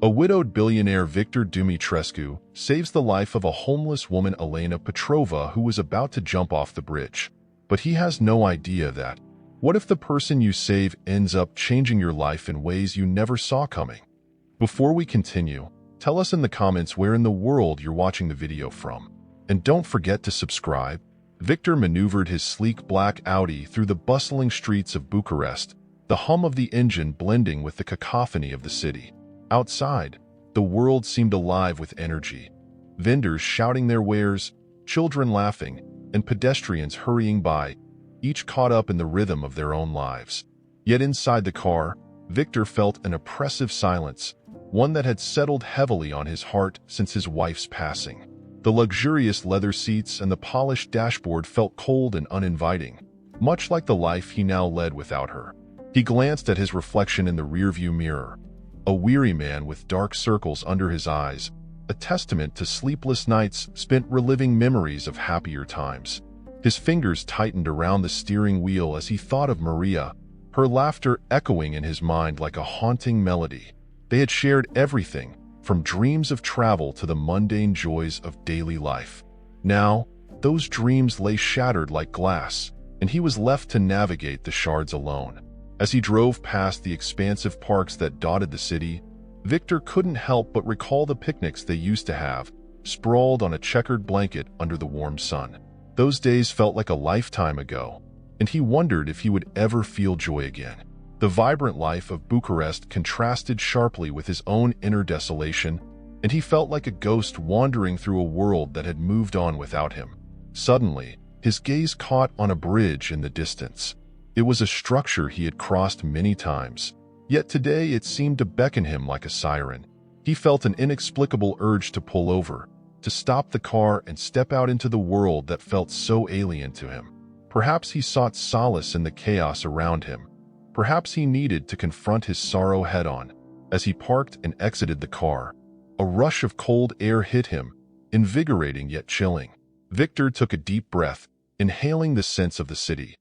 A widowed billionaire, Victor Dumitrescu, saves the life of a homeless woman, Elena Petrova, who was about to jump off the bridge. But he has no idea that, what if the person you save ends up changing your life in ways you never saw coming? Before we continue, tell us in the comments where in the world you're watching the video from. And don't forget to subscribe. Victor maneuvered his sleek black Audi through the bustling streets of Bucharest, the hum of the engine blending with the cacophony of the city. Outside, the world seemed alive with energy. Vendors shouting their wares, children laughing, and pedestrians hurrying by, each caught up in the rhythm of their own lives. Yet inside the car, Victor felt an oppressive silence, one that had settled heavily on his heart since his wife's passing. The luxurious leather seats and the polished dashboard felt cold and uninviting, much like the life he now led without her. He glanced at his reflection in the rearview mirror, a weary man with dark circles under his eyes, a testament to sleepless nights spent reliving memories of happier times. His fingers tightened around the steering wheel as he thought of Maria, her laughter echoing in his mind like a haunting melody. They had shared everything, from dreams of travel to the mundane joys of daily life. Now, those dreams lay shattered like glass, and he was left to navigate the shards alone. As he drove past the expansive parks that dotted the city, Victor couldn't help but recall the picnics they used to have, sprawled on a checkered blanket under the warm sun. Those days felt like a lifetime ago, and he wondered if he would ever feel joy again. The vibrant life of Bucharest contrasted sharply with his own inner desolation, and he felt like a ghost wandering through a world that had moved on without him. Suddenly, his gaze caught on a bridge in the distance. It was a structure he had crossed many times, yet today it seemed to beckon him like a siren. He felt an inexplicable urge to pull over, to stop the car and step out into the world that felt so alien to him. Perhaps he sought solace in the chaos around him. Perhaps he needed to confront his sorrow head-on. As he parked and exited the car, a rush of cold air hit him, invigorating yet chilling. Victor took a deep breath, inhaling the scents of the city.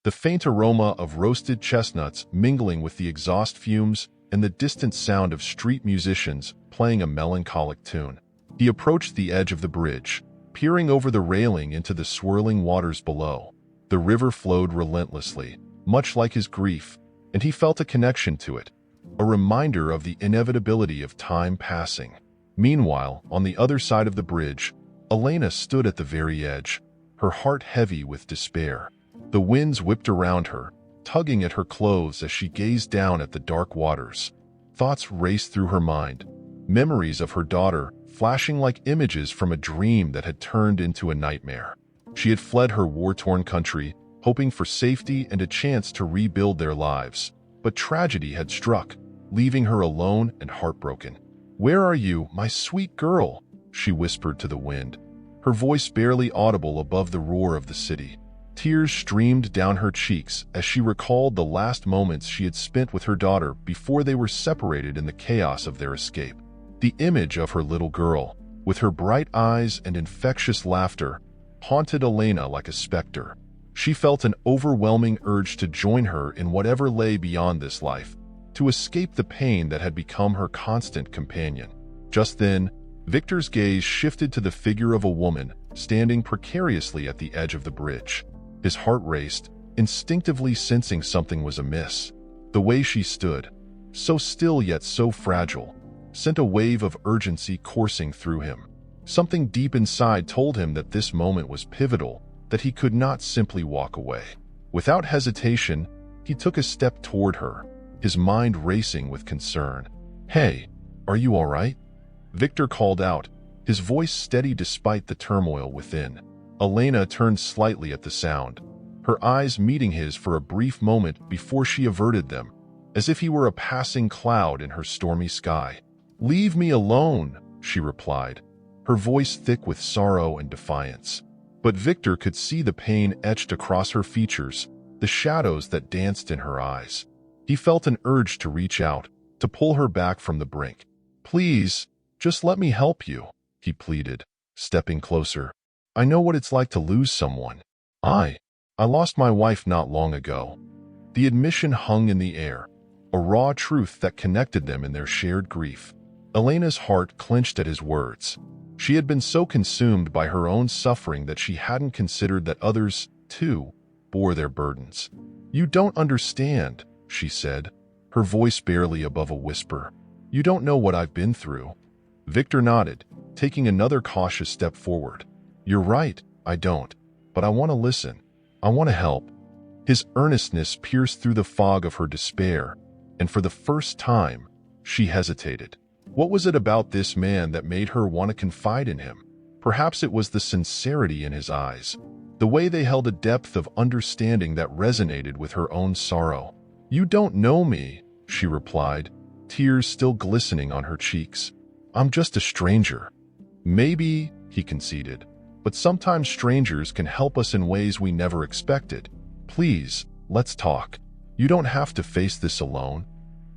The faint aroma of roasted chestnuts mingling with the exhaust fumes and the distant sound of street musicians playing a melancholic tune. He approached the edge of the bridge, peering over the railing into the swirling waters below. The river flowed relentlessly, much like his grief, and he felt a connection to it, a reminder of the inevitability of time passing. Meanwhile, on the other side of the bridge, Elena stood at the very edge, her heart heavy with despair. The winds whipped around her, tugging at her clothes as she gazed down at the dark waters. Thoughts raced through her mind, memories of her daughter flashing like images from a dream that had turned into a nightmare. She had fled her war-torn country, hoping for safety and a chance to rebuild their lives. But tragedy had struck, leaving her alone and heartbroken. "Where are you, my sweet girl?" she whispered to the wind, her voice barely audible above the roar of the city. Tears streamed down her cheeks as she recalled the last moments she had spent with her daughter before they were separated in the chaos of their escape. The image of her little girl, with her bright eyes and infectious laughter, haunted Elena like a specter. She felt an overwhelming urge to join her in whatever lay beyond this life, to escape the pain that had become her constant companion. Just then, Victor's gaze shifted to the figure of a woman standing precariously at the edge of the bridge. His heart raced, instinctively sensing something was amiss. The way she stood, so still yet so fragile, sent a wave of urgency coursing through him. Something deep inside told him that this moment was pivotal, that he could not simply walk away. Without hesitation, he took a step toward her, his mind racing with concern. "Hey, are you all right?" Victor called out, his voice steady despite the turmoil within. Elena turned slightly at the sound, her eyes meeting his for a brief moment before she averted them, as if he were a passing cloud in her stormy sky. "Leave me alone," she replied, her voice thick with sorrow and defiance. But Victor could see the pain etched across her features, the shadows that danced in her eyes. He felt an urge to reach out, to pull her back from the brink. "Please, just let me help you," he pleaded, stepping closer. "I know what it's like to lose someone. I lost my wife not long ago." The admission hung in the air, a raw truth that connected them in their shared grief. Elena's heart clenched at his words. She had been so consumed by her own suffering that she hadn't considered that others, too, bore their burdens. "You don't understand," she said, her voice barely above a whisper. "You don't know what I've been through." Victor nodded, taking another cautious step forward. "You're right, I don't. But I want to listen. I want to help." His earnestness pierced through the fog of her despair, and for the first time, she hesitated. What was it about this man that made her want to confide in him? Perhaps it was the sincerity in his eyes, the way they held a depth of understanding that resonated with her own sorrow. "You don't know me," she replied, tears still glistening on her cheeks. "I'm just a stranger." "Maybe," he conceded, "but sometimes strangers can help us in ways we never expected. Please, let's talk. You don't have to face this alone."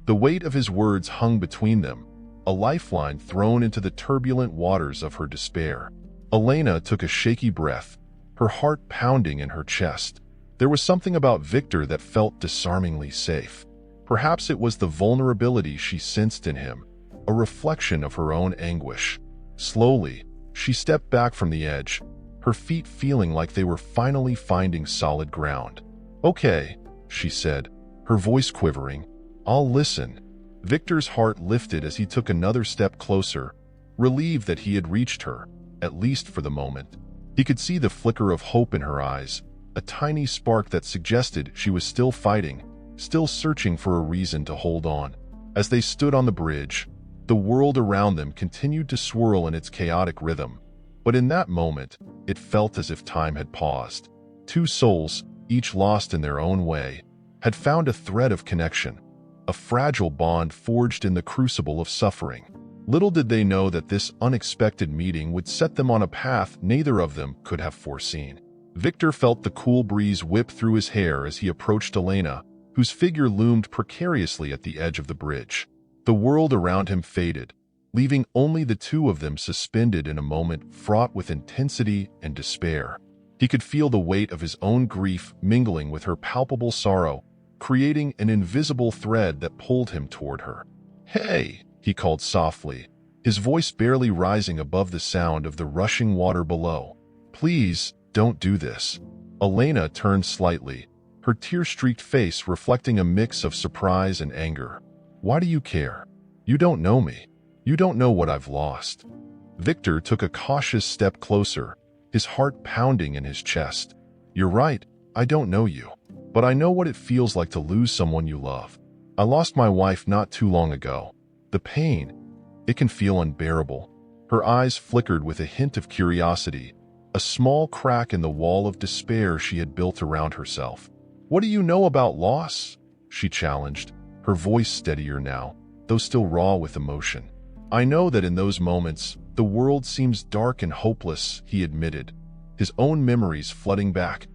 The weight of his words hung between them, a lifeline thrown into the turbulent waters of her despair. Elena took a shaky breath, her heart pounding in her chest. There was something about Victor that felt disarmingly safe. Perhaps it was the vulnerability she sensed in him, a reflection of her own anguish. Slowly, she stepped back from the edge, her feet feeling like they were finally finding solid ground. "Okay," she said, her voice quivering. "I'll listen." Victor's heart lifted as he took another step closer, relieved that he had reached her, at least for the moment. He could see the flicker of hope in her eyes, a tiny spark that suggested she was still fighting, still searching for a reason to hold on. As they stood on the bridge, the world around them continued to swirl in its chaotic rhythm. But in that moment, it felt as if time had paused. Two souls, each lost in their own way, had found a thread of connection, a fragile bond forged in the crucible of suffering. Little did they know that this unexpected meeting would set them on a path neither of them could have foreseen. Victor felt the cool breeze whip through his hair as he approached Elena, whose figure loomed precariously at the edge of the bridge. The world around him faded, leaving only the two of them suspended in a moment fraught with intensity and despair. He could feel the weight of his own grief mingling with her palpable sorrow, creating an invisible thread that pulled him toward her. "Hey!" he called softly, his voice barely rising above the sound of the rushing water below. "Please, don't do this." Elena turned slightly, her tear-streaked face reflecting a mix of surprise and anger. "Why do you care? You don't know me. You don't know what I've lost." Victor took a cautious step closer, his heart pounding in his chest. "You're right, I don't know you. But I know what it feels like to lose someone you love. I lost my wife not too long ago. The pain, it can feel unbearable." Her eyes flickered with a hint of curiosity, a small crack in the wall of despair she had built around herself. "What do you know about loss?" she challenged, her voice steadier now, though still raw with emotion. "I know that in those moments, the world seems dark and hopeless," he admitted, his own memories flooding back.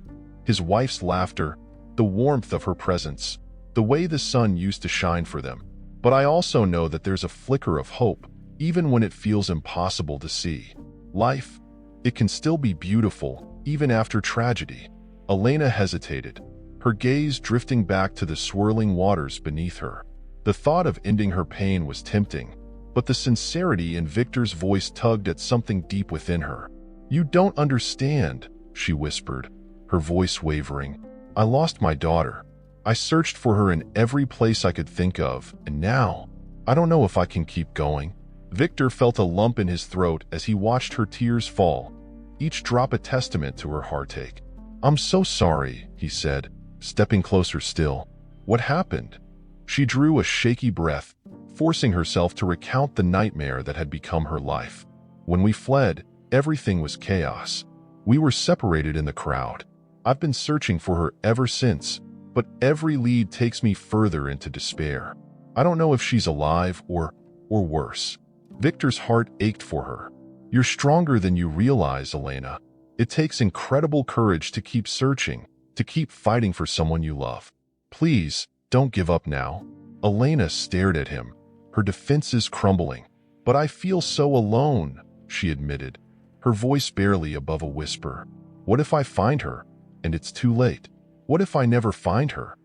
His wife's laughter, the warmth of her presence, the way the sun used to shine for them. "But I also know that there's a flicker of hope, even when it feels impossible to see. Life, it can still be beautiful, even after tragedy." Elena hesitated, her gaze drifting back to the swirling waters beneath her. The thought of ending her pain was tempting, but the sincerity in Victor's voice tugged at something deep within her. "You don't understand," she whispered, her voice wavering. "I lost my daughter. I searched for her in every place I could think of, and now, I don't know if I can keep going." Victor felt a lump in his throat as he watched her tears fall, each drop a testament to her heartache. "I'm so sorry," he said, stepping closer still. "What happened?" She drew a shaky breath, forcing herself to recount the nightmare that had become her life. "When we fled, everything was chaos. We were separated in the crowd. I've been searching for her ever since, but every lead takes me further into despair. I don't know if she's alive or worse." Victor's heart ached for her. "You're stronger than you realize, Elena. It takes incredible courage to keep searching, to keep fighting for someone you love. Please, don't give up now." Elena stared at him, her defenses crumbling. "But I feel so alone," she admitted, her voice barely above a whisper. "What if I find her, and it's too late? What if I never find her?"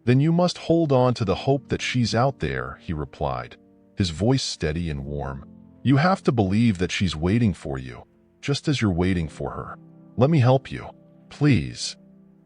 "Then you must hold on to the hope that she's out there," he replied, his voice steady and warm. "You have to believe that she's waiting for you, just as you're waiting for her. Let me help you, please."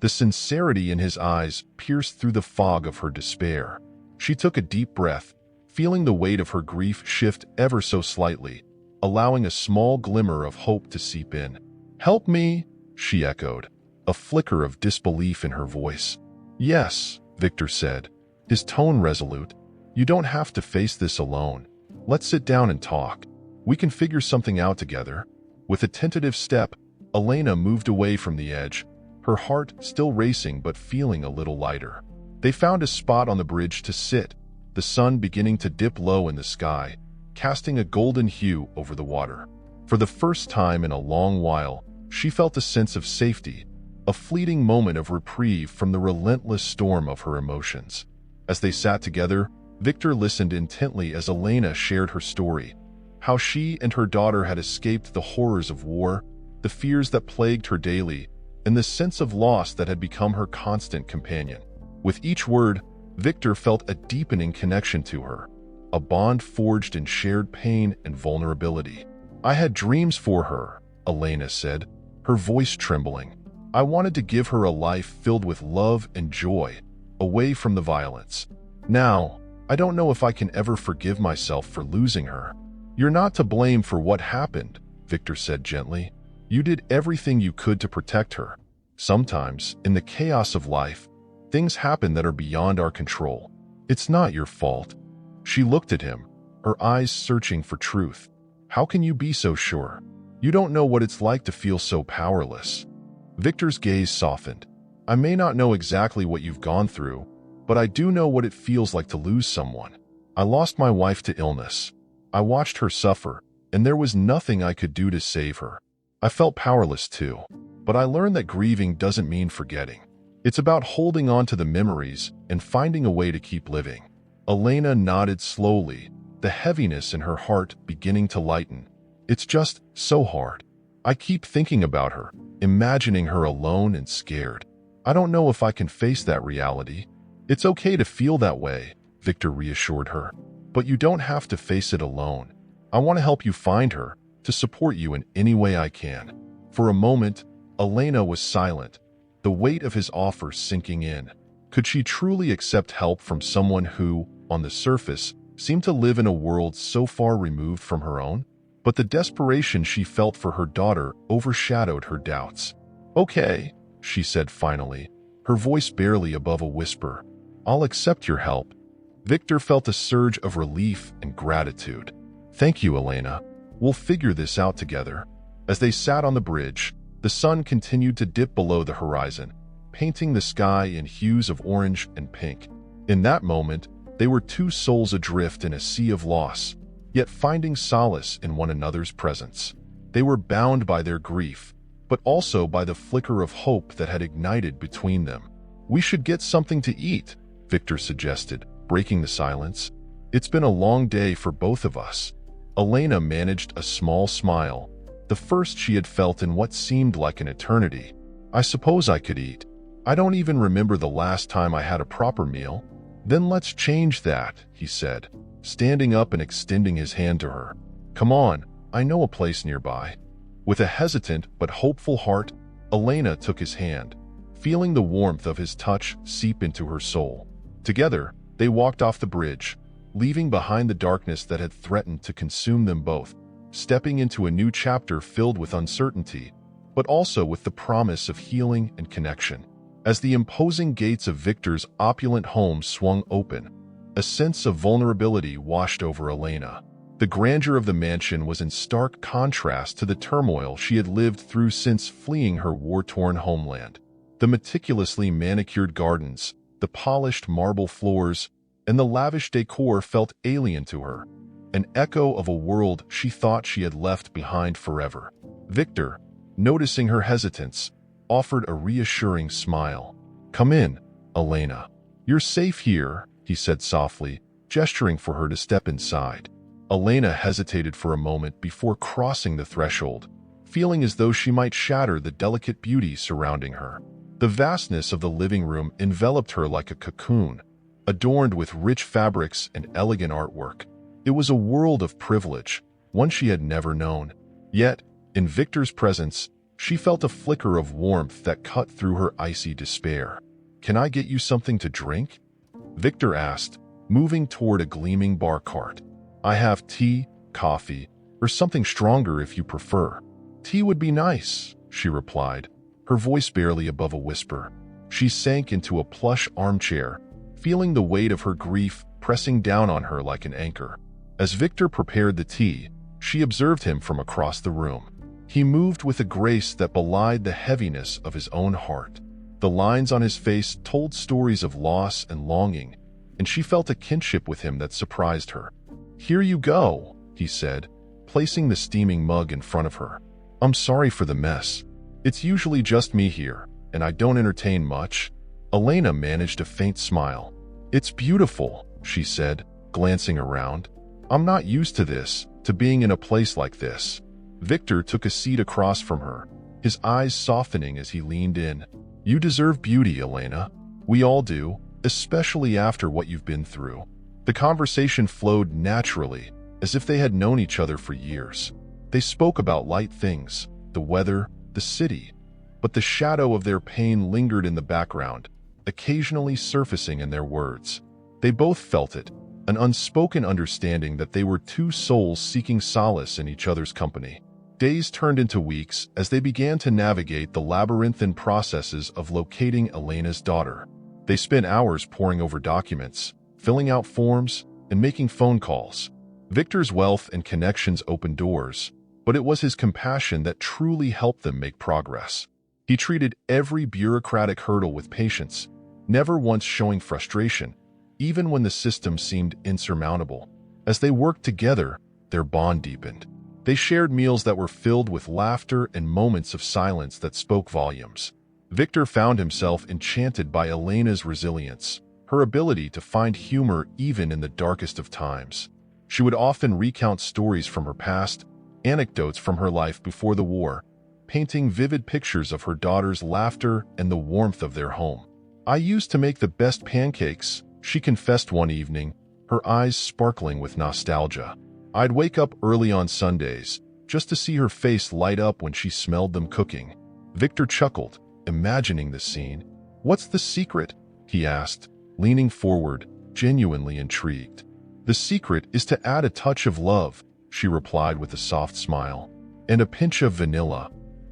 The sincerity in his eyes pierced through the fog of her despair. She took a deep breath, feeling the weight of her grief shift ever so slightly, allowing a small glimmer of hope to seep in. "Help me?" she echoed, a flicker of disbelief in her voice. "Yes," Victor said, his tone resolute. "You don't have to face this alone. Let's sit down and talk. We can figure something out together." With a tentative step, Elena moved away from the edge, her heart still racing but feeling a little lighter. They found a spot on the bridge to sit, the sun beginning to dip low in the sky, casting a golden hue over the water. For the first time in a long while, she felt a sense of safety, a fleeting moment of reprieve from the relentless storm of her emotions. As they sat together, Victor listened intently as Elena shared her story, how she and her daughter had escaped the horrors of war, the fears that plagued her daily, and the sense of loss that had become her constant companion. With each word, Victor felt a deepening connection to her, a bond forged in shared pain and vulnerability. "I had dreams for her," Elena said, her voice trembling. "I wanted to give her a life filled with love and joy, away from the violence. Now, I don't know if I can ever forgive myself for losing her." "You're not to blame for what happened," Victor said gently. "You did everything you could to protect her. Sometimes, in the chaos of life, things happen that are beyond our control. It's not your fault." She looked at him, her eyes searching for truth. "How can you be so sure? You don't know what it's like to feel so powerless." Victor's gaze softened. "I may not know exactly what you've gone through, but I do know what it feels like to lose someone. I lost my wife to illness. I watched her suffer, and there was nothing I could do to save her. I felt powerless too, but I learned that grieving doesn't mean forgetting. It's about holding on to the memories and finding a way to keep living." Elena nodded slowly, the heaviness in her heart beginning to lighten. "It's just so hard. I keep thinking about her, imagining her alone and scared. I don't know if I can face that reality." "It's okay to feel that way," Victor reassured her, "but you don't have to face it alone. I want to help you find her, to support you in any way I can." For a moment, Elena was silent, the weight of his offer sinking in. Could she truly accept help from someone who, on the surface, seemed to live in a world so far removed from her own? But the desperation she felt for her daughter overshadowed her doubts. "Okay," she said finally, her voice barely above a whisper. "I'll accept your help." Victor felt a surge of relief and gratitude. "Thank you, Elena. We'll figure this out together." As they sat on the bridge, the sun continued to dip below the horizon, painting the sky in hues of orange and pink. In that moment, they were two souls adrift in a sea of loss, yet finding solace in one another's presence. They were bound by their grief, but also by the flicker of hope that had ignited between them. "We should get something to eat," Victor suggested, breaking the silence. "It's been a long day for both of us." Elena managed a small smile, the first she had felt in what seemed like an eternity. "I suppose I could eat. I don't even remember the last time I had a proper meal." "Then let's change that," he said, standing up and extending his hand to her. "Come on, I know a place nearby." With a hesitant but hopeful heart, Elena took his hand, feeling the warmth of his touch seep into her soul. Together, they walked off the bridge, leaving behind the darkness that had threatened to consume them both, stepping into a new chapter filled with uncertainty, but also with the promise of healing and connection. As the imposing gates of Victor's opulent home swung open, a sense of vulnerability washed over Elena. The grandeur of the mansion was in stark contrast to the turmoil she had lived through since fleeing her war-torn homeland. The meticulously manicured gardens, the polished marble floors, and the lavish decor felt alien to her, an echo of a world she thought she had left behind forever. Victor, noticing her hesitance, offered a reassuring smile. "Come in, Elena. You're safe here," he said softly, gesturing for her to step inside. Elena hesitated for a moment before crossing the threshold, feeling as though she might shatter the delicate beauty surrounding her. The vastness of the living room enveloped her like a cocoon, adorned with rich fabrics and elegant artwork. It was a world of privilege, one she had never known. Yet, in Victor's presence, she felt a flicker of warmth that cut through her icy despair. "Can I get you something to drink?" Victor asked, moving toward a gleaming bar cart. "I have tea, coffee, or something stronger if you prefer." "Tea would be nice," she replied, her voice barely above a whisper. She sank into a plush armchair, feeling the weight of her grief pressing down on her like an anchor. As Victor prepared the tea, she observed him from across the room. He moved with a grace that belied the heaviness of his own heart. The lines on his face told stories of loss and longing, and she felt a kinship with him that surprised her. "Here you go," he said, placing the steaming mug in front of her. "I'm sorry for the mess. It's usually just me here, and I don't entertain much." Elena managed a faint smile. "It's beautiful," she said, glancing around. "I'm not used to this, to being in a place like this." Victor took a seat across from her, his eyes softening as he leaned in. "You deserve beauty, Elena. We all do, especially after what you've been through." The conversation flowed naturally, as if they had known each other for years. They spoke about light things, the weather, the city, but the shadow of their pain lingered in the background, occasionally surfacing in their words. They both felt it, an unspoken understanding that they were two souls seeking solace in each other's company. Days turned into weeks as they began to navigate the labyrinthine processes of locating Elena's daughter. They spent hours poring over documents, filling out forms, and making phone calls. Victor's wealth and connections opened doors, but it was his compassion that truly helped them make progress. He treated every bureaucratic hurdle with patience, never once showing frustration, even when the system seemed insurmountable. As they worked together, their bond deepened. They shared meals that were filled with laughter and moments of silence that spoke volumes. Victor found himself enchanted by Elena's resilience, her ability to find humor even in the darkest of times. She would often recount stories from her past, anecdotes from her life before the war, painting vivid pictures of her daughter's laughter and the warmth of their home. "I used to make the best pancakes," she confessed one evening, her eyes sparkling with nostalgia. "I'd wake up early on Sundays, just to see her face light up when she smelled them cooking." Victor chuckled, imagining the scene. "What's the secret?" he asked, leaning forward, genuinely intrigued. "The secret is to add a touch of love," she replied with a soft smile, "and a pinch of vanilla."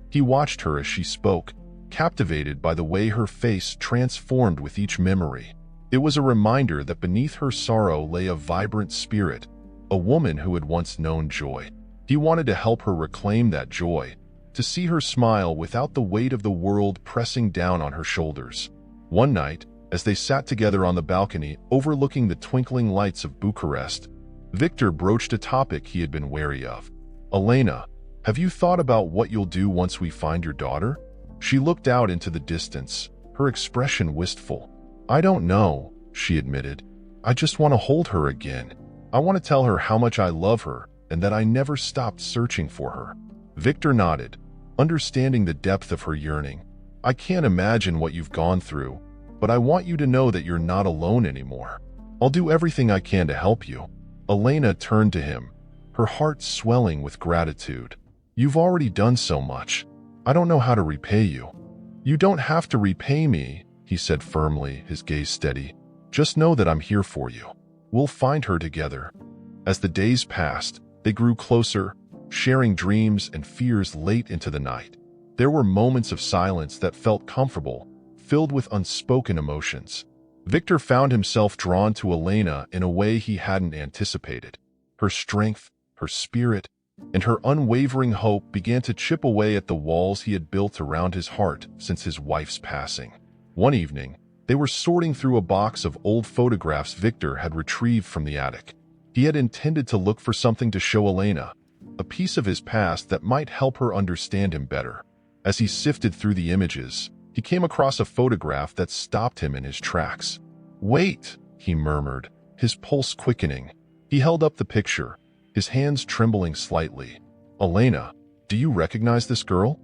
He watched her as she spoke, captivated by the way her face transformed with each memory. It was a reminder that beneath her sorrow lay a vibrant spirit, a woman who had once known joy. He wanted to help her reclaim that joy, to see her smile without the weight of the world pressing down on her shoulders. One night, as they sat together on the balcony overlooking the twinkling lights of Bucharest, Victor broached a topic he had been wary of. "Elena, have you thought about what you'll do once we find your daughter?" She looked out into the distance, her expression wistful. "I don't know," she admitted. "I just want to hold her again. I want to tell her how much I love her and that I never stopped searching for her." Victor nodded, understanding the depth of her yearning. "I can't imagine what you've gone through, but I want you to know that you're not alone anymore. I'll do everything I can to help you." Elena turned to him, her heart swelling with gratitude. "You've already done so much. I don't know how to repay you." "You don't have to repay me," he said firmly, his gaze steady. "Just know that I'm here for you. We'll find her together." As the days passed, they grew closer, sharing dreams and fears late into the night. There were moments of silence that felt comfortable, filled with unspoken emotions. Victor found himself drawn to Elena in a way he hadn't anticipated. Her strength, her spirit, and her unwavering hope began to chip away at the walls he had built around his heart since his wife's passing. One evening, they were sorting through a box of old photographs Victor had retrieved from the attic. He had intended to look for something to show Elena, a piece of his past that might help her understand him better. As he sifted through the images, he came across a photograph that stopped him in his tracks. "Wait," he murmured, his pulse quickening. He held up the picture, his hands trembling slightly. "Elena, do you recognize this girl?"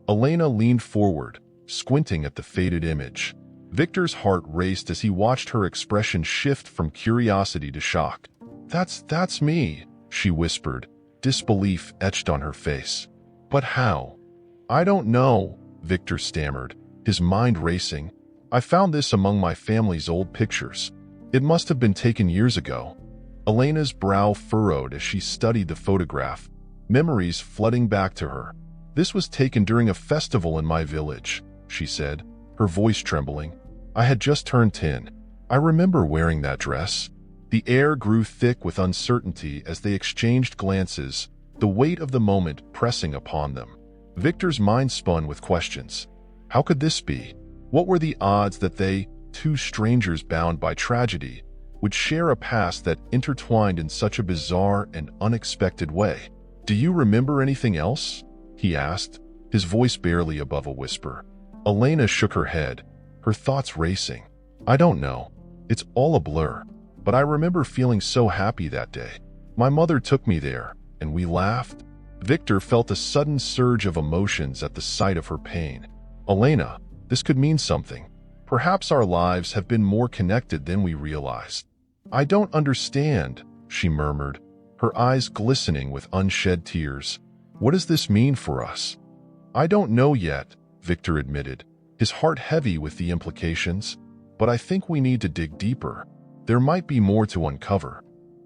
Elena leaned forward, squinting at the faded image. Victor's heart raced as he watched her expression shift from curiosity to shock. That's me," she whispered, disbelief etched on her face. "But how?" "I don't know," Victor stammered, his mind racing. "I found this among my family's old pictures. It must have been taken years ago." Elena's brow furrowed as she studied the photograph, memories flooding back to her. "This was taken during a festival in my village," she said, her voice trembling. "I had just turned 10. I remember wearing that dress." The air grew thick with uncertainty as they exchanged glances, the weight of the moment pressing upon them. Victor's mind spun with questions. How could this be? What were the odds that they, two strangers bound by tragedy, would share a past that intertwined in such a bizarre and unexpected way? "Do you remember anything else?" he asked, his voice barely above a whisper. Elena shook her head, her thoughts racing. "I don't know. It's all a blur. But I remember feeling so happy that day. My mother took me there, and we laughed." Victor felt a sudden surge of emotions at the sight of her pain. "Elena, this could mean something. Perhaps our lives have been more connected than we realized." "I don't understand," she murmured, her eyes glistening with unshed tears. "What does this mean for us?" "I don't know yet," Victor admitted, his heart heavy with the implications. "But I think we need to dig deeper. There might be more to uncover."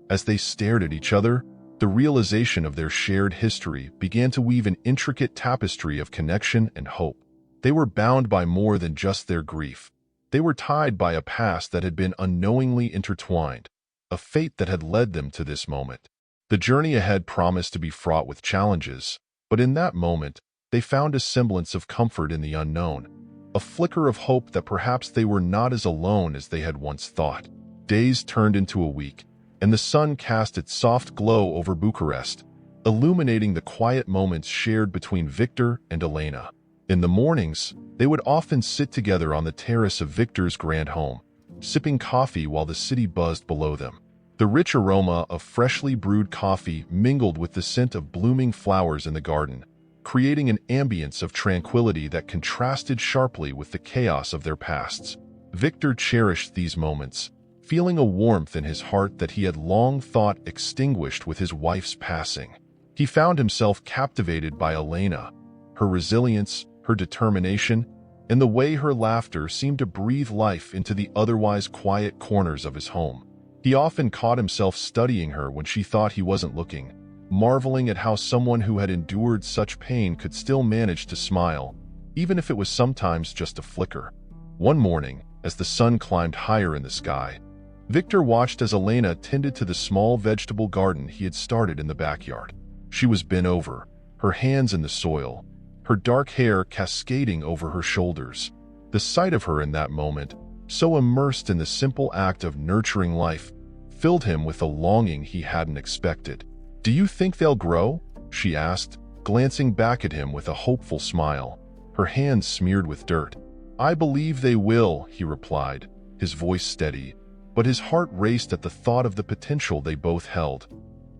As they stared at each other, the realization of their shared history began to weave an intricate tapestry of connection and hope. They were bound by more than just their grief. They were tied by a past that had been unknowingly intertwined, a fate that had led them to this moment. The journey ahead promised to be fraught with challenges, but in that moment, they found a semblance of comfort in the unknown, a flicker of hope that perhaps they were not as alone as they had once thought. Days turned into a week, and the sun cast its soft glow over Bucharest, illuminating the quiet moments shared between Victor and Elena. In the mornings, they would often sit together on the terrace of Victor's grand home, sipping coffee while the city buzzed below them. The rich aroma of freshly brewed coffee mingled with the scent of blooming flowers in the garden, creating an ambience of tranquility that contrasted sharply with the chaos of their pasts. Victor cherished these moments, feeling a warmth in his heart that he had long thought extinguished with his wife's passing. He found himself captivated by Elena, her resilience, her determination, and the way her laughter seemed to breathe life into the otherwise quiet corners of his home. He often caught himself studying her when she thought he wasn't looking, marveling at how someone who had endured such pain could still manage to smile, even if it was sometimes just a flicker. One morning, as the sun climbed higher in the sky, Victor watched as Elena tended to the small vegetable garden he had started in the backyard. She was bent over, her hands in the soil, her dark hair cascading over her shoulders. The sight of her in that moment, so immersed in the simple act of nurturing life, filled him with a longing he hadn't expected. "Do you think they'll grow?" she asked, glancing back at him with a hopeful smile, her hands smeared with dirt. "I believe they will," he replied, his voice steady, but his heart raced at the thought of the potential they both held.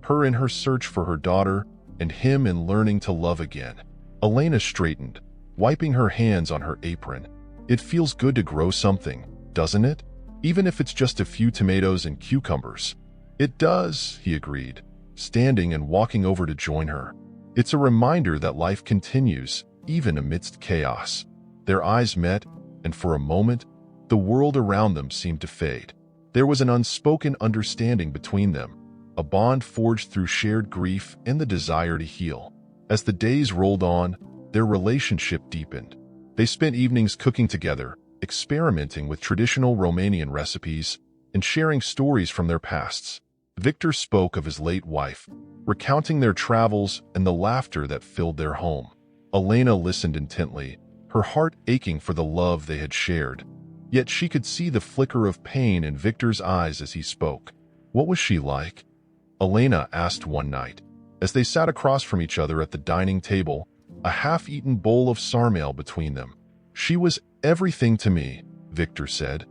Her in her search for her daughter, and him in learning to love again. Elena straightened, wiping her hands on her apron. "It feels good to grow something, doesn't it? Even if it's just a few tomatoes and cucumbers." "It does," he agreed, standing and walking over to join her. "It's a reminder that life continues, even amidst chaos." Their eyes met, and for a moment, the world around them seemed to fade. There was an unspoken understanding between them, a bond forged through shared grief and the desire to heal. As the days rolled on, their relationship deepened. They spent evenings cooking together, experimenting with traditional Romanian recipes, and sharing stories from their pasts. Victor spoke of his late wife, recounting their travels and the laughter that filled their home. Elena listened intently, her heart aching for the love they had shared. Yet she could see the flicker of pain in Victor's eyes as he spoke. "What was she like?" Elena asked one night, as they sat across from each other at the dining table, a half-eaten bowl of sarmale between them. "She was everything to me," Victor said,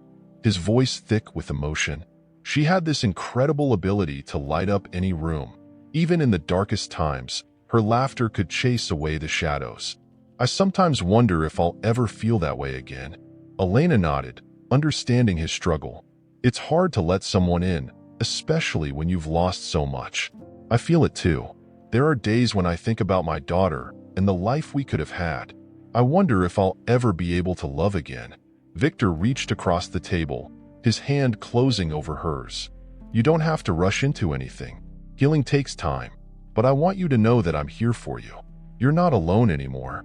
his voice thick with emotion. "She had this incredible ability to light up any room. Even in the darkest times, her laughter could chase away the shadows. I sometimes wonder if I'll ever feel that way again." Elena nodded, understanding his struggle. "It's hard to let someone in," especially when you've lost so much. I feel it too. There are days when I think about my daughter and the life we could have had. I wonder if I'll ever be able to love again." Victor reached across the table, his hand closing over hers. "You don't have to rush into anything. Healing takes time, but I want you to know that I'm here for you. You're not alone anymore."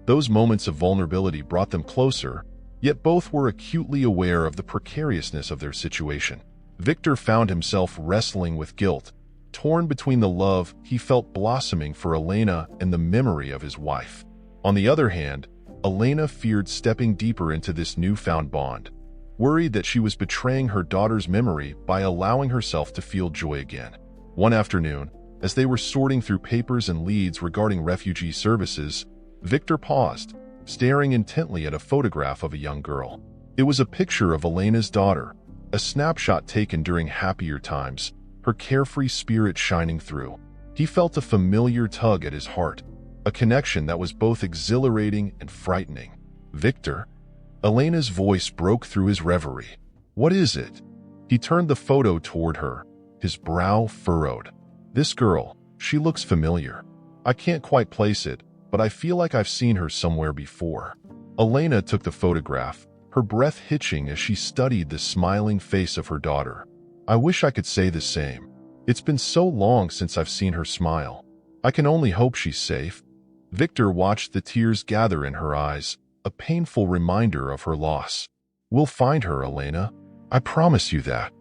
Those moments of vulnerability brought them closer, yet both were acutely aware of the precariousness of their situation. Victor found himself wrestling with guilt, torn between the love he felt blossoming for Elena and the memory of his wife. On the other hand, Elena feared stepping deeper into this newfound bond, worried that she was betraying her daughter's memory by allowing herself to feel joy again. One afternoon, as they were sorting through papers and leads regarding refugee services, Victor paused, staring intently at a photograph of a young girl. It was a picture of Elena's daughter, a snapshot taken during happier times, her carefree spirit shining through. He felt a familiar tug at his heart, a connection that was both exhilarating and frightening. "Victor?" Elena's voice broke through his reverie. "What is it?" He turned the photo toward her, his brow furrowed. "This girl, she looks familiar. I can't quite place it, but I feel like I've seen her somewhere before." Elena took the photograph, her breath hitching as she studied the smiling face of her daughter. "I wish I could say the same. It's been so long since I've seen her smile. I can only hope she's safe." Victor watched the tears gather in her eyes, a painful reminder of her loss. "We'll find her, Elena. I promise you that."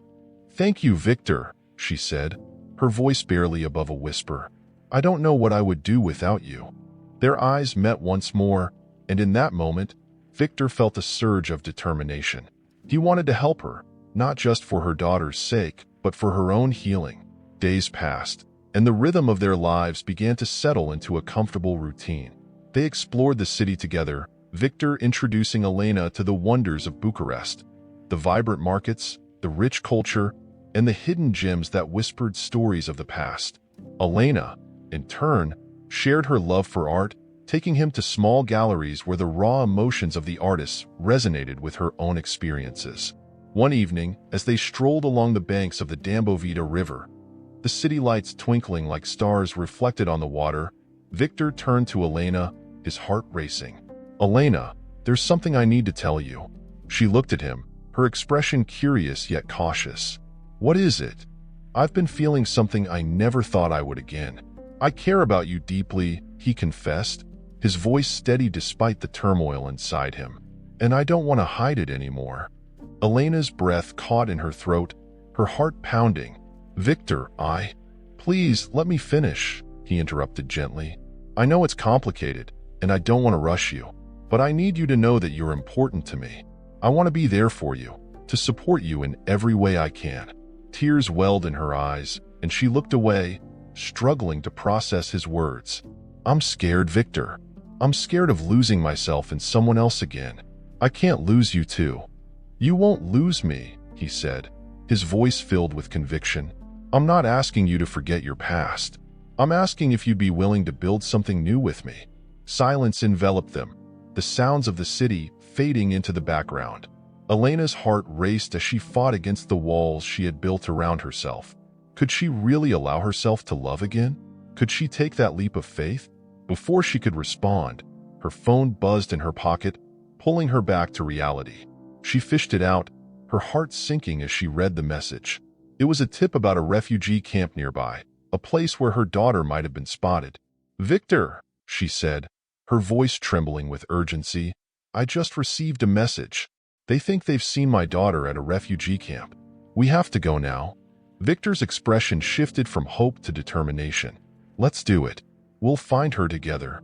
"Thank you, Victor," she said, her voice barely above a whisper. "I don't know what I would do without you." Their eyes met once more, and in that moment, Victor felt a surge of determination. He wanted to help her, not just for her daughter's sake, but for her own healing. Days passed, and the rhythm of their lives began to settle into a comfortable routine. They explored the city together, Victor introducing Elena to the wonders of Bucharest, the vibrant markets, the rich culture, and the hidden gems that whispered stories of the past. Elena, in turn, shared her love for art, taking him to small galleries where the raw emotions of the artists resonated with her own experiences. One evening, as they strolled along the banks of the Dambovita River, the city lights twinkling like stars reflected on the water, Victor turned to Elena, his heart racing. "Elena, there's something I need to tell you." She looked at him, her expression curious yet cautious. "What is it?" "I've been feeling something I never thought I would again. I care about you deeply," he confessed, his voice steady despite the turmoil inside him. "And I don't want to hide it anymore." Elena's breath caught in her throat, her heart pounding. "Victor, Please, let me finish," he interrupted gently. "I know it's complicated, and I don't want to rush you, but I need you to know that you're important to me. I want to be there for you, to support you in every way I can." Tears welled in her eyes, and she looked away, struggling to process his words. "I'm scared, Victor. I'm scared of losing myself in someone else again. I can't lose you too." "You won't lose me," he said, his voice filled with conviction. "I'm not asking you to forget your past. I'm asking if you'd be willing to build something new with me." Silence enveloped them, the sounds of the city fading into the background. Elena's heart raced as she fought against the walls she had built around herself. Could she really allow herself to love again? Could she take that leap of faith? Before she could respond, her phone buzzed in her pocket, pulling her back to reality. She fished it out, her heart sinking as she read the message. It was a tip about a refugee camp nearby, a place where her daughter might have been spotted. "Victor," she said, her voice trembling with urgency, "I just received a message. They think they've seen my daughter at a refugee camp. We have to go now." Victor's expression shifted from hope to determination. "Let's do it. We'll find her together."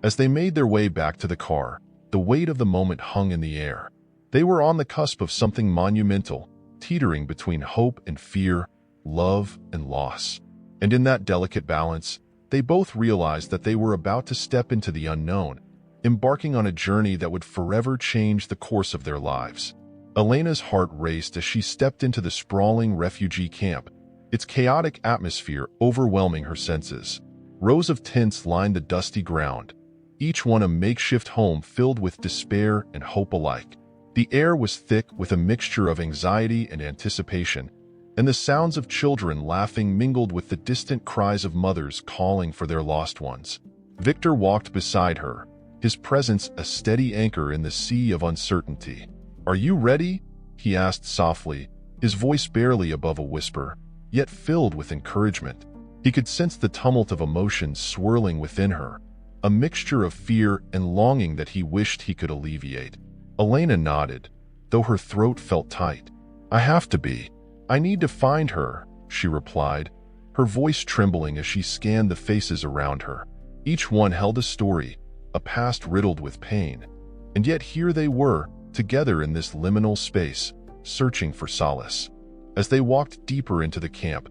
As they made their way back to the car, the weight of the moment hung in the air. They were on the cusp of something monumental, teetering between hope and fear, love and loss. And in that delicate balance, they both realized that they were about to step into the unknown, embarking on a journey that would forever change the course of their lives. Elena's heart raced as she stepped into the sprawling refugee camp, its chaotic atmosphere overwhelming her senses. Rows of tents lined the dusty ground, each one a makeshift home filled with despair and hope alike. The air was thick with a mixture of anxiety and anticipation, and the sounds of children laughing mingled with the distant cries of mothers calling for their lost ones. Victor walked beside her, his presence a steady anchor in the sea of uncertainty. "Are you ready?" he asked softly, his voice barely above a whisper, yet filled with encouragement. He could sense the tumult of emotions swirling within her, a mixture of fear and longing that he wished he could alleviate. Elena nodded, though her throat felt tight. "I have to be. I need to find her," she replied, her voice trembling as she scanned the faces around her. Each one held a story, a past riddled with pain. And yet here they were, together in this liminal space, searching for solace. As they walked deeper into the camp,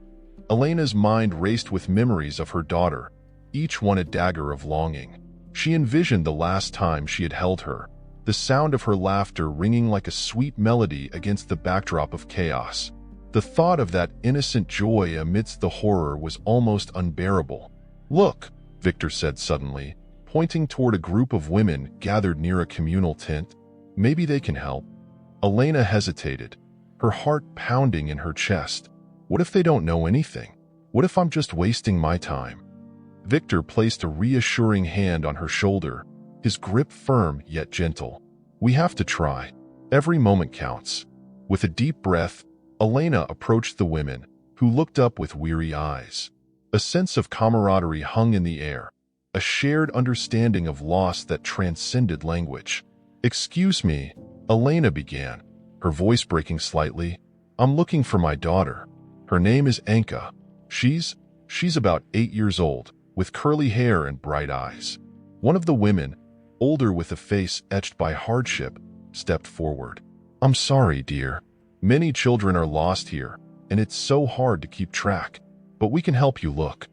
Elena's mind raced with memories of her daughter, each one a dagger of longing. She envisioned the last time she had held her, the sound of her laughter ringing like a sweet melody against the backdrop of chaos. The thought of that innocent joy amidst the horror was almost unbearable. "Look," Victor said suddenly, pointing toward a group of women gathered near a communal tent. "Maybe they can help." Elena hesitated, her heart pounding in her chest. What if they don't know anything? What if I'm just wasting my time? Victor placed a reassuring hand on her shoulder, his grip firm yet gentle. "We have to try. Every moment counts." With a deep breath, Elena approached the women, who looked up with weary eyes. A sense of camaraderie hung in the air, a shared understanding of loss that transcended language. "Excuse me," Elena began, her voice breaking slightly. "I'm looking for my daughter. Her name is Anka. She's about 8 years old, with curly hair and bright eyes." One of the women, older with a face etched by hardship, stepped forward. "I'm sorry, dear. Many children are lost here, and it's so hard to keep track. But we can help you look."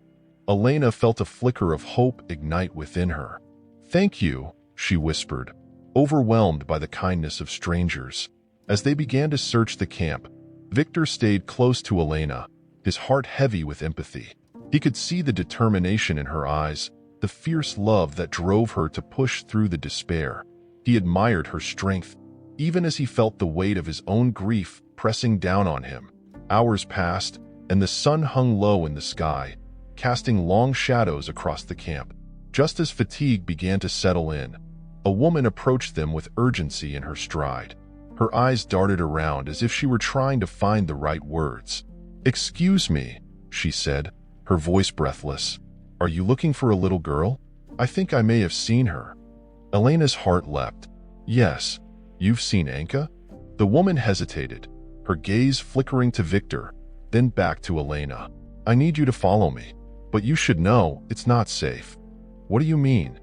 Elena felt a flicker of hope ignite within her. "Thank you," she whispered, overwhelmed by the kindness of strangers. As they began to search the camp, Victor stayed close to Elena, his heart heavy with empathy. He could see the determination in her eyes, the fierce love that drove her to push through the despair. He admired her strength, even as he felt the weight of his own grief pressing down on him. Hours passed, and the sun hung low in the sky, casting long shadows across the camp. Just as fatigue began to settle in, a woman approached them with urgency in her stride. Her eyes darted around as if she were trying to find the right words. "Excuse me," she said, her voice breathless. "Are you looking for a little girl? I think I may have seen her." Elena's heart leapt. "Yes, you've seen Anka?" The woman hesitated, her gaze flickering to Victor, then back to Elena. "I need you to follow me, but you should know it's not safe." "What do you mean?"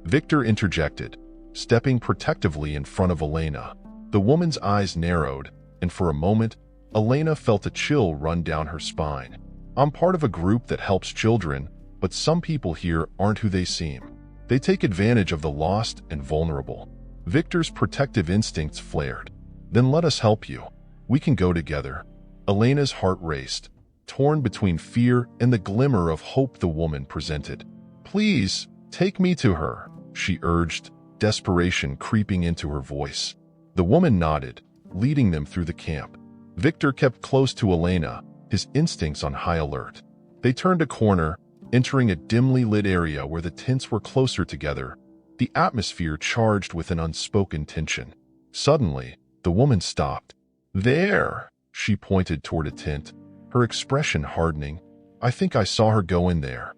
Victor interjected, stepping protectively in front of Elena. The woman's eyes narrowed, and for a moment, Elena felt a chill run down her spine. "I'm part of a group that helps children, but some people here aren't who they seem. They take advantage of the lost and vulnerable." Victor's protective instincts flared. "Then let us help you. We can go together." Elena's heart raced, torn between fear and the glimmer of hope the woman presented. "Please, take me to her," she urged, desperation creeping into her voice. The woman nodded, leading them through the camp. Victor kept close to Elena, his instincts on high alert. They turned a corner, entering a dimly lit area where the tents were closer together, the atmosphere charged with an unspoken tension. Suddenly, the woman stopped. "There!" She pointed toward a tent, her expression hardening. "I think I saw her go in there."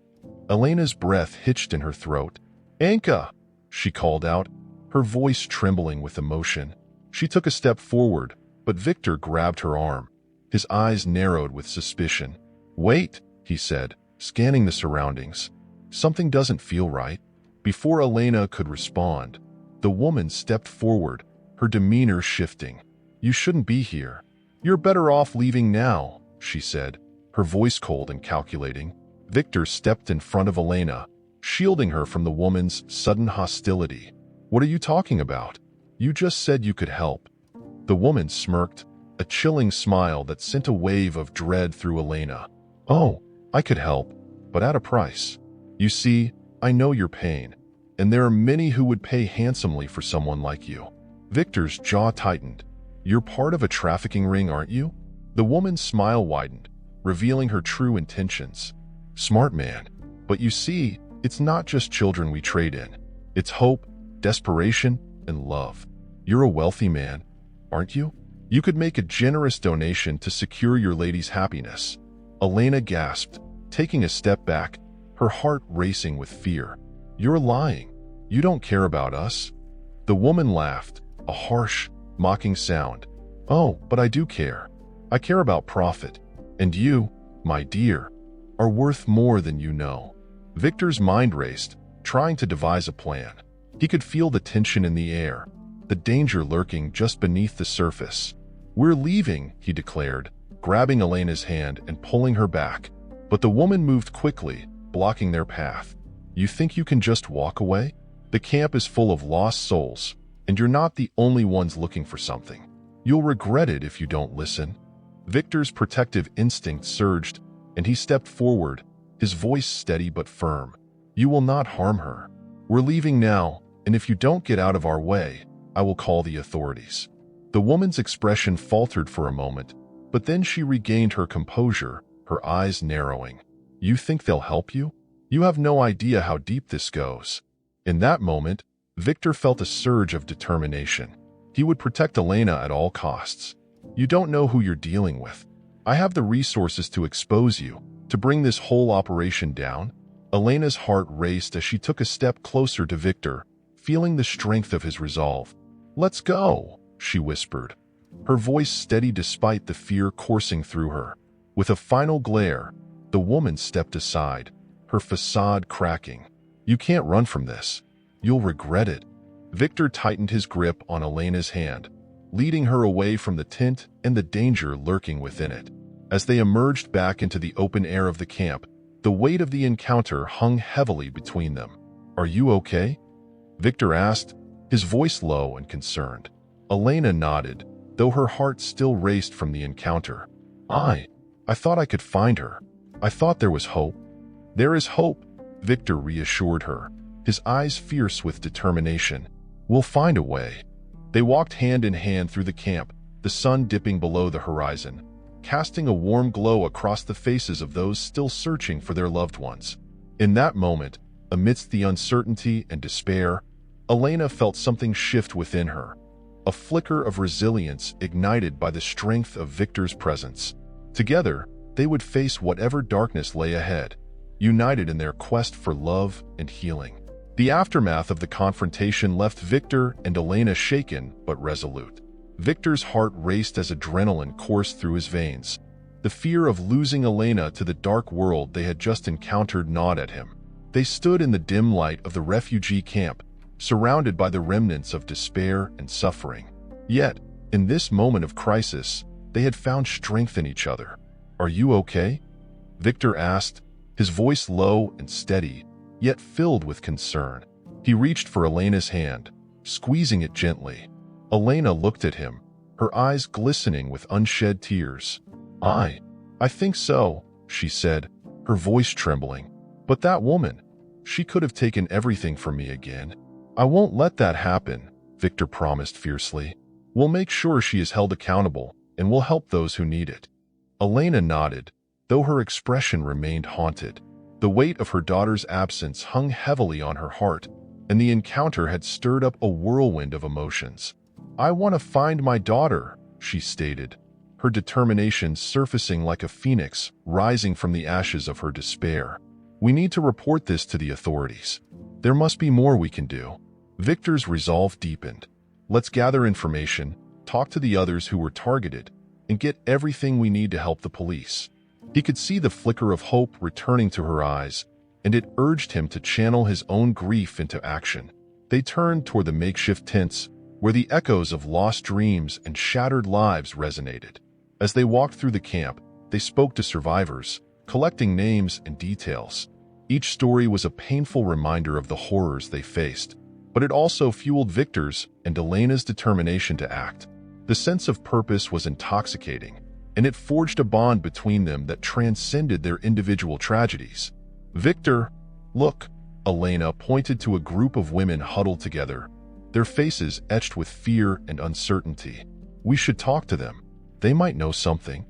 Elena's breath hitched in her throat. "Anka!" she called out, her voice trembling with emotion. She took a step forward, but Victor grabbed her arm. His eyes narrowed with suspicion. "Wait," he said, scanning the surroundings. "Something doesn't feel right." Before Elena could respond, the woman stepped forward, her demeanor shifting. "You shouldn't be here. You're better off leaving now," she said, her voice cold and calculating. Victor stepped in front of Elena, shielding her from the woman's sudden hostility. "What are you talking about? You just said you could help." The woman smirked, a chilling smile that sent a wave of dread through Elena. "Oh, I could help, but at a price. You see, I know your pain, and there are many who would pay handsomely for someone like you." Victor's jaw tightened. "You're part of a trafficking ring, aren't you?" The woman's smile widened, revealing her true intentions. Smart man. But you see, it's not just children we trade in. It's hope, desperation, and love. You're a wealthy man, aren't you? You could make a generous donation to secure your lady's happiness. Elena gasped, taking a step back, her heart racing with fear. You're lying. You don't care about us. The woman laughed, a harsh, mocking sound. Oh, but I do care. I care about profit. And you, my dear, are worth more than you know. Victor's mind raced, trying to devise a plan. He could feel the tension in the air, the danger lurking just beneath the surface. We're leaving, he declared, grabbing Elena's hand and pulling her back. But the woman moved quickly, blocking their path. You think you can just walk away? The camp is full of lost souls, and you're not the only ones looking for something. You'll regret it if you don't listen. Victor's protective instinct surged, and he stepped forward, his voice steady but firm. You will not harm her. We're leaving now, and if you don't get out of our way, I will call the authorities. The woman's expression faltered for a moment, but then she regained her composure, her eyes narrowing. You think they'll help you? You have no idea how deep this goes. In that moment, Victor felt a surge of determination. He would protect Elena at all costs. You don't know who you're dealing with. I have the resources to expose you, to bring this whole operation down. Elena's heart raced as she took a step closer to Victor, feeling the strength of his resolve. Let's go, she whispered, her voice steady despite the fear coursing through her. With a final glare, the woman stepped aside, her facade cracking. You can't run from this. You'll regret it. Victor tightened his grip on Elena's hand, leading her away from the tent and the danger lurking within it. As they emerged back into the open air of the camp, the weight of the encounter hung heavily between them. Are you okay? Victor asked, his voice low and concerned. Elena nodded, though her heart still raced from the encounter. I thought I could find her. I thought there was hope. There is hope, Victor reassured her, his eyes fierce with determination. We'll find a way. They walked hand in hand through the camp, the sun dipping below the horizon, casting a warm glow across the faces of those still searching for their loved ones. In that moment, amidst the uncertainty and despair, Elena felt something shift within her, a flicker of resilience ignited by the strength of Victor's presence. Together, they would face whatever darkness lay ahead, united in their quest for love and healing. The aftermath of the confrontation left Victor and Elena shaken but resolute. Victor's heart raced as adrenaline coursed through his veins. The fear of losing Elena to the dark world they had just encountered gnawed at him. They stood in the dim light of the refugee camp, surrounded by the remnants of despair and suffering. Yet, in this moment of crisis, they had found strength in each other. Are you okay? Victor asked, his voice low and steady, yet filled with concern. He reached for Elena's hand, squeezing it gently. Elena looked at him, her eyes glistening with unshed tears. I think so, she said, her voice trembling. But that woman, she could have taken everything from me again. I won't let that happen, Victor promised fiercely. We'll make sure she is held accountable, and we'll help those who need it. Elena nodded, though her expression remained haunted. The weight of her daughter's absence hung heavily on her heart, and the encounter had stirred up a whirlwind of emotions. I want to find my daughter, she stated, her determination surfacing like a phoenix rising from the ashes of her despair. We need to report this to the authorities. There must be more we can do. Victor's resolve deepened. Let's gather information, talk to the others who were targeted, and get everything we need to help the police. He could see the flicker of hope returning to her eyes, and it urged him to channel his own grief into action. They turned toward the makeshift tents, where the echoes of lost dreams and shattered lives resonated. As they walked through the camp, they spoke to survivors, collecting names and details. Each story was a painful reminder of the horrors they faced, but it also fueled Victor's and Elena's determination to act. The sense of purpose was intoxicating, and it forged a bond between them that transcended their individual tragedies. Victor, look, Elena pointed to a group of women huddled together, their faces etched with fear and uncertainty. We should talk to them. They might know something.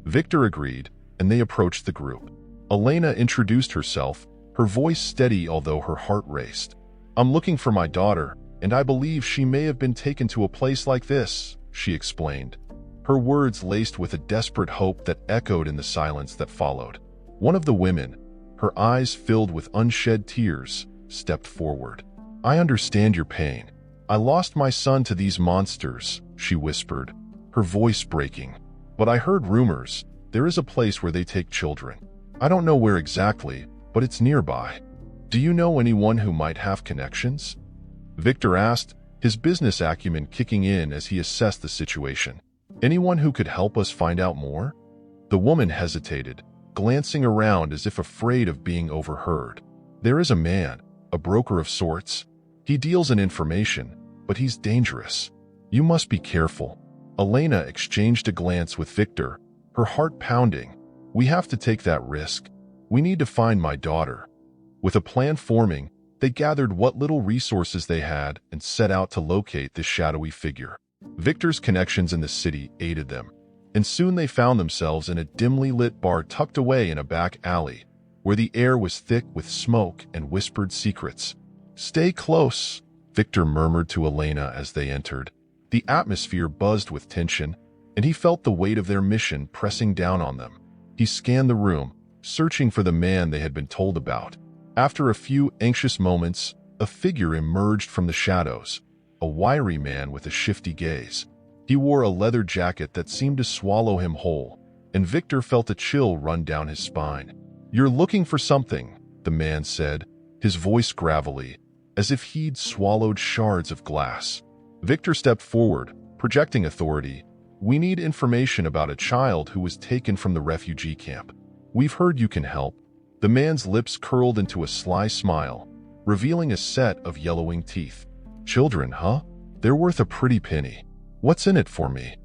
Victor agreed, and they approached the group. Elena introduced herself, her voice steady although her heart raced. "I'm looking for my daughter, and I believe she may have been taken to a place like this," she explained. Her words laced with a desperate hope that echoed in the silence that followed. One of the women, her eyes filled with unshed tears, stepped forward. "I understand your pain. I lost my son to these monsters," she whispered, her voice breaking. "But I heard rumors. There is a place where they take children. I don't know where exactly, but it's nearby. Do you know anyone who might have connections?" Victor asked, his business acumen kicking in as he assessed the situation. "Anyone who could help us find out more?" The woman hesitated, glancing around as if afraid of being overheard. "There is a man, a broker of sorts. He deals in information, but he's dangerous. You must be careful." Elena exchanged a glance with Victor, her heart pounding. "We have to take that risk. We need to find my daughter." With a plan forming, they gathered what little resources they had and set out to locate this shadowy figure. Victor's connections in the city aided them, and soon they found themselves in a dimly lit bar tucked away in a back alley, where the air was thick with smoke and whispered secrets. "Stay close," Victor murmured to Elena as they entered. The atmosphere buzzed with tension, and he felt the weight of their mission pressing down on them. He scanned the room, searching for the man they had been told about. After a few anxious moments, a figure emerged from the shadows, a wiry man with a shifty gaze. He wore a leather jacket that seemed to swallow him whole, and Victor felt a chill run down his spine. "You're looking for something," the man said, his voice gravelly, as if he'd swallowed shards of glass. Victor stepped forward, projecting authority. "We need information about a child who was taken from the refugee camp. We've heard you can help." The man's lips curled into a sly smile, revealing a set of yellowing teeth. "Children, huh? They're worth a pretty penny. What's in it for me?"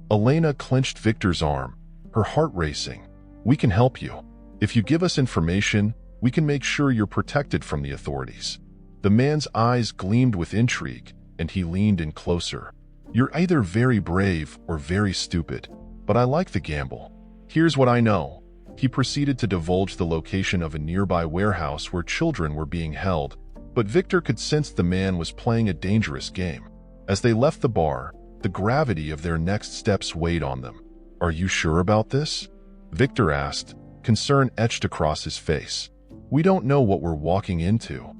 Elena clenched Victor's arm, her heart racing. "We can help you. If you give us information, we can make sure you're protected from the authorities." The man's eyes gleamed with intrigue, and he leaned in closer. "You're either very brave or very stupid, but I like the gamble. Here's what I know." He proceeded to divulge the location of a nearby warehouse where children were being held, but Victor could sense the man was playing a dangerous game. As they left the bar, the gravity of their next steps weighed on them. "Are you sure about this?" Victor asked, concern etched across his face. "We don't know what we're walking into."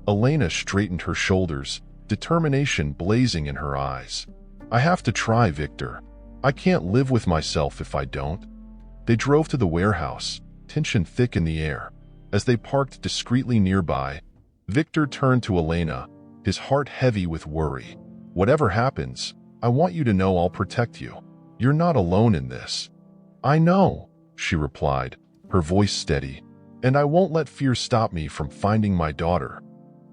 Elena straightened her shoulders, determination blazing in her eyes. "I have to try, Victor. I can't live with myself if I don't." They drove to the warehouse, tension thick in the air. As they parked discreetly nearby, Victor turned to Elena, his heart heavy with worry. "Whatever happens, I want you to know I'll protect you. You're not alone in this." "I know," she replied, her voice steady, "and I won't let fear stop me from finding my daughter."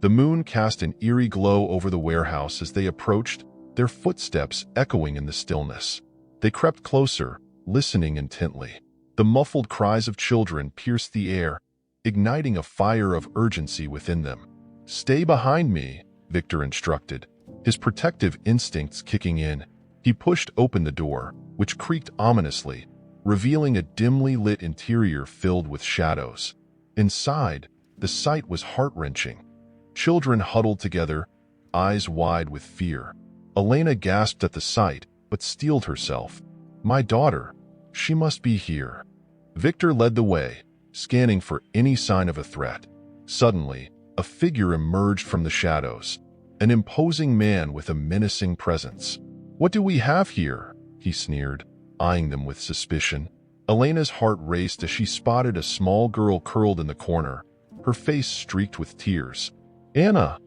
The moon cast an eerie glow over the warehouse as they approached, their footsteps echoing in the stillness. They crept closer, listening intently. The muffled cries of children pierced the air, igniting a fire of urgency within them. "Stay behind me," Victor instructed, his protective instincts kicking in. He pushed open the door, which creaked ominously, revealing a dimly lit interior filled with shadows. Inside, the sight was heart-wrenching. Children huddled together, eyes wide with fear. Elena gasped at the sight, but steeled herself. "My daughter. She must be here." Victor led the way, scanning for any sign of a threat. Suddenly, a figure emerged from the shadows, an imposing man with a menacing presence. "What do we have here?" he sneered, eyeing them with suspicion. Elena's heart raced as she spotted a small girl curled in the corner, her face streaked with tears. "Anna!"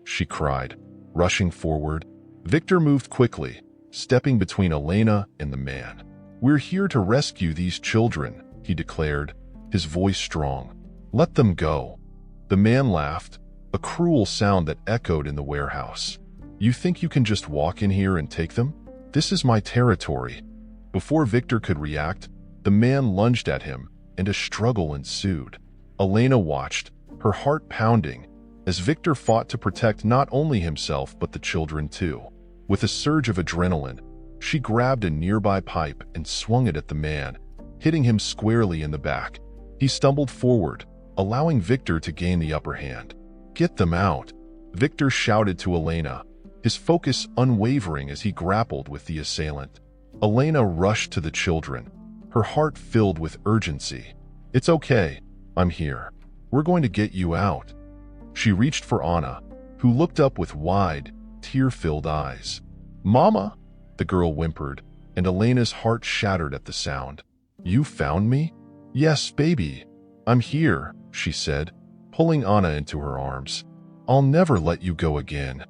she cried, rushing forward. Victor moved quickly, stepping between Elena and the man. "We're here to rescue these children," he declared, his voice strong. "Let them go." The man laughed, a cruel sound that echoed in the warehouse. "You think you can just walk in here and take them? This is my territory." Before Victor could react, the man lunged at him, and a struggle ensued. Elena watched, her heart pounding, as Victor fought to protect not only himself but the children too. With a surge of adrenaline, she grabbed a nearby pipe and swung it at the man, hitting him squarely in the back. He stumbled forward, allowing Victor to gain the upper hand. "Get them out," Victor shouted to Elena, his focus unwavering as he grappled with the assailant. Elena rushed to the children, her heart filled with urgency. "It's okay. I'm here. We're going to get you out." She reached for Anna, who looked up with wide, tear-filled eyes. "Mama," the girl whimpered, and Elena's heart shattered at the sound. "You found me?" "Yes, baby. I'm here," she said, pulling Anna into her arms. "I'll never let you go again."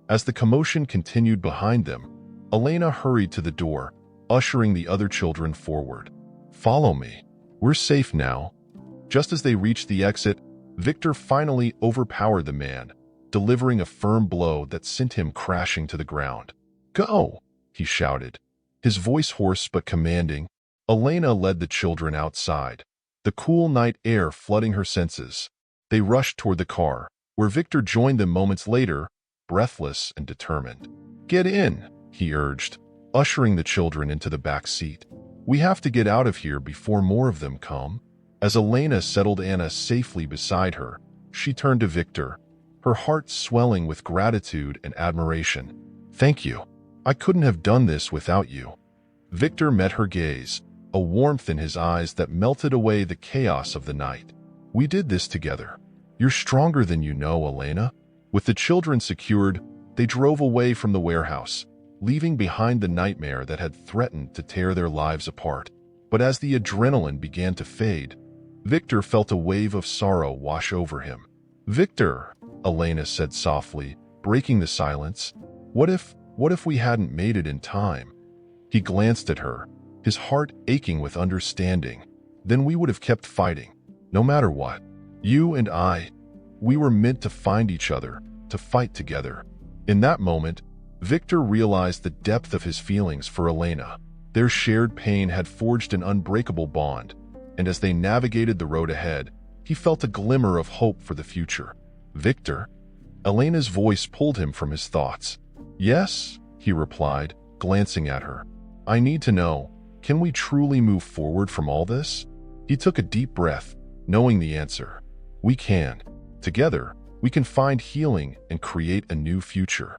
As the commotion continued behind them, Elena hurried to the door, ushering the other children forward. "Follow me. We're safe now." Just as they reached the exit, Victor finally overpowered the man, delivering a firm blow that sent him crashing to the ground. "Go!" he shouted, his voice hoarse but commanding. Elena led the children outside, the cool night air flooding her senses. They rushed toward the car, where Victor joined them moments later, breathless and determined. "Get in," he urged, ushering the children into the back seat. "We have to get out of here before more of them come." As Elena settled Anna safely beside her, she turned to Victor, her heart swelling with gratitude and admiration. "Thank you. I couldn't have done this without you." Victor met her gaze, a warmth in his eyes that melted away the chaos of the night. "We did this together. You're stronger than you know, Elena." With the children secured, they drove away from the warehouse, leaving behind the nightmare that had threatened to tear their lives apart. But as the adrenaline began to fade, Victor felt a wave of sorrow wash over him. "Victor," Elena said softly, breaking the silence, What if we hadn't made it in time?" He glanced at her, his heart aching with understanding. "Then we would have kept fighting, no matter what. You and I, we were meant to find each other, to fight together." In that moment, Victor realized the depth of his feelings for Elena. Their shared pain had forged an unbreakable bond, and as they navigated the road ahead, he felt a glimmer of hope for the future. "Victor?" Elena's voice pulled him from his thoughts. "Yes," he replied, glancing at her. "I need to know, can we truly move forward from all this?" He took a deep breath, knowing the answer. "We can. Together, we can find healing and create a new future."